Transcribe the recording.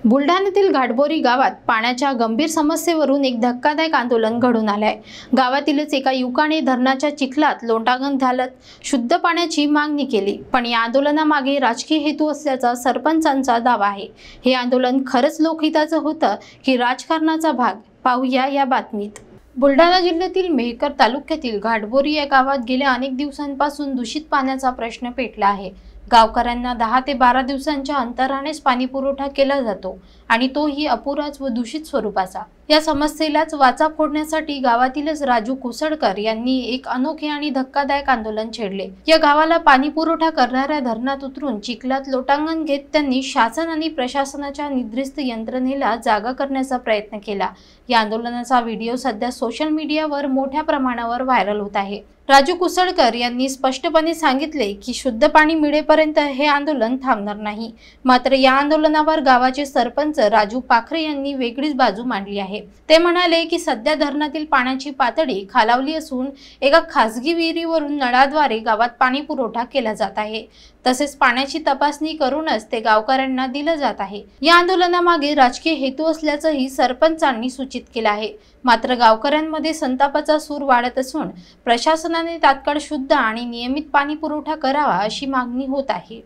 बुलढाण्यातील घाटबोरी गावात पाण्याच्या गंभीर समस्येवरून एक धक्कादायक आंदोलन घडून आलंय। गावातीलच एका युवकाने धरणाच्या चिखलात लोटांगण घालत शुद्ध पाण्याची मागणी केली, पण या आंदोलनामागे राजकीय हेतू असल्याचा सरपंचांचा दावा आहे। हे आंदोलन खरंच लोकहिताचं होतं की राजकारणाचा भाग? पाहूया या बातमीत। बुलढाणा जिल्ह्यातील मेहकर तालुक्यातील घाटबोरी या गावात गेल्या अनेक दिवसांपासून दूषित पाण्याचा प्रश्न पेटला आहे। गावकऱ्यांना 10 ते 12 दिवसांच्या अंतरानेच पाणी पुरवठा केला जातो आणि तोही अपुराच व दूषित स्वरूपाचा। या समस्येलाच वाचा फोडण्यासाठी गावातीलच राजू कुसडकर यांनी एक अनोखे आणि धक्कादायक आंदोलन छेडले। या गावाला पाणी पुरवठा करणाऱ्या धरणात उतरून चिखलात लोटांगण घेत त्यांनी शासन आणि प्रशासनाच्या निद्रिस्त यंत्रणेला जागा करण्याचा प्रयत्न केला। या आंदोलनाचा व्हिडिओ सध्या सोशल मीडियावर मोठ्या प्रमाणावर व्हायरल होत आहे। राजू कुसडकर यांनी स्पष्टपणे सांगितले की शुद्ध पाणी मिळेपर्यंत हे आंदोलन थांबणार नाही। मात्र या आंदोलनावर गावाचे सरपंच राजू पाखरे यांनी वेगळीच बाजू मांडली आहे। ते म्हणाले की सध्या धरणातील पाण्याची पातळी खालावली असून एका खासगी विहिरीवरून नळाद्वारे गावात पाणी पुरवठा केला जात आहे। तसेच पाण्याची तपासणी करूनच ते गावकऱ्यांना दिलं जात आहे। या आंदोलनामागे राजकीय हेतू असल्याचंही सरपंचांनी सूचित केलं आहे। मात्र गावकऱ्यांमध्ये संतापाचा सूर वाढत असून प्रशासनाने तात्काळ शुद्ध आणि नियमित पाणी पुरवठा करावा अशी मागणी होत आहे।